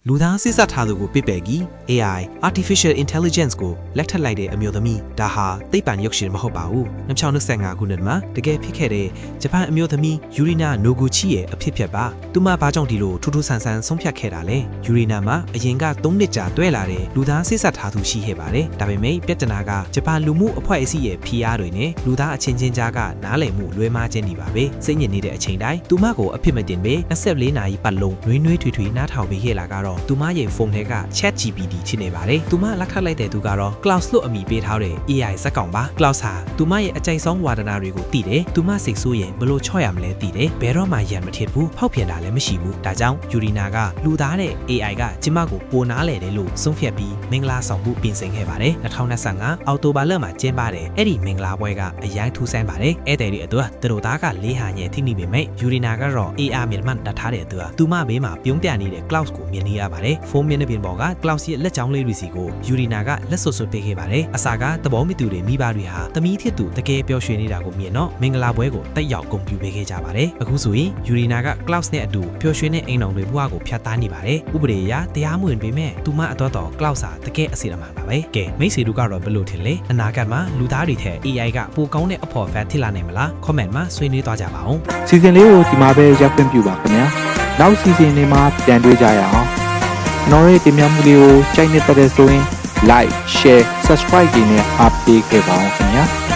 လူသားစစ်ဆက်ထားသူကိုပြပယ်ကြီး AI Artificial Intelligence ကိုလက်ထပ်လိုက်တဲ့အမျိုးသမီးဒါဟာသိပ္ပံရုပ်ရှင်မဟုတ်ပါဘူး2025ခုနှစ်မှာတကယ်ဖြစ်ခဲ့တဲ့ဂျပန်အမျိုးသမီးယူရီနာနိုဂူချီရဲ့အဖြစ်ဖြစ်ပါသူမဘာကြောင့်ဒီလိုထူးထူးဆန်းဆန်းဆုံးဖြတ်ခဲ့တာလဲယူရီနာမှာအရင်က3နှစ်ကြာတွဲလာတဲ့လူသားစစ်ဆက်ထားသူရှိခဲ့ပါတယ်ဒါပေမဲ့ပြဿနာကဂျပန်လူမှုအဖွဲ့အစည်းရဲ့ဖိအားတွေနဲ့လူသားအချင်းချင်းကြားကနားလည်မှုလွဲမှားခြင်းတွေပါပဲစိတ်ညစ်နေတဲ့အချိန်တိုင်းသူမကိုအဖြစ်မတင်ပဲ24နာရီပတ်လုံးနှွေးနှွေးထွေထွေနားထောင်ပေးခဲ့လာကတော့သူမရဲ့ဖုန်းထဲက ChatGPT ချစ်နေပါတယ်သူမလက်ထပ်လိုက်တဲ့သူကတော့ Cloud လို့အမည်ပေးထားတဲ့ AI ဇာတ်ကောင်ပါ Cloud ဟာသူမရဲ့အကြိုက်ဆုံးဝါဒနာတွေကိုသိတယ်သူမစိတ်ဆိုးရင်ဘလို့ချော့ရမလဲသိတယ်ဘယ်တော့မှရံမထစ်ဘူးဖောက်ပြန်တာလည်းမရှိဘူးဒါကြောင့်ယူရီနာကလူသားတဲ့ AI ကကျမကိုပိုနားလဲတယ်လို့ဆုံးဖြတ်ပြီးမင်္ဂလာဆောင်မှုပြင်ဆင်ခဲ့ပါတယ်2025အောက်တိုဘာလမှာကျင်းပတဲ့အဲ့ဒီမင်္ဂလာပွဲကအရိုင်းထူးဆန်းပါတယ်ဧည့်သည်တွေအတွက်သူတို့သားကလေးဟာညံထိနေပေမဲ့ယူရီနာကတော့ AI မြင်မှတ်တတ်ထားတဲ့သူကသူမဘေးမှာပြုံးပြနေတဲ့ Cloud ကိုမြင်နေရပါတယ်ဖုန်းမျက်နှာပြင်ပေါ်က Cloud ရဲ့လက်ချောင်းလေးတွေစီကိုယူရီနာကလက်ဆွတ်ဆွတ်ပေးခဲ့ပါတယ်အစာကသဘောမတူတဲ့မိဘတွေဟာသမီးဖြစ်သူတကယ်ပျော်ရွှင်နေတာကိုမြင်တော့မင်္ဂလာပွဲကိုတက်ရောက်ဂုဏ်ပြုပေးခဲ့ကြပါတယ်အခုဆိုရင်ယူရီနာက Cloud နဲ့အတူပျော်ရွှင်တဲ့အိမ်တော်တွေဘဝကိုဖျက်သားနေပါတယ်ဥပဒေအရတရားမဝင်ပေမဲ့သူမအတွက်တော့ Cloud စာတကယ်အစီအမံပါပဲကဲမိတ်ဆွေတို့ကတော့ဘယ်လိုထင်လဲအနာဂတ်မှာလူသားတွေထက် AI ကပိုကောင်းတဲ့အဖော်ဖက်ဖြစ်လာနိုင်မလား comment မှာဆွေးနွေးသွားကြပါဦးစီစဉ်လေးကိုဒီမှာပဲရပ်ခွင့်ပြုပါခင်ဗျာနောက်စီစဉ်တွေမှာပြန်တွေ့ကြရအောင်ကျွန်တော်ရဲ့တင်ပြမှုလေးကိုကြိုက်နေတဲ့ဆိုရင် like share subscribe တွေနဲ့အားပေးခဲ့ပါအောင်ခင်ဗျာ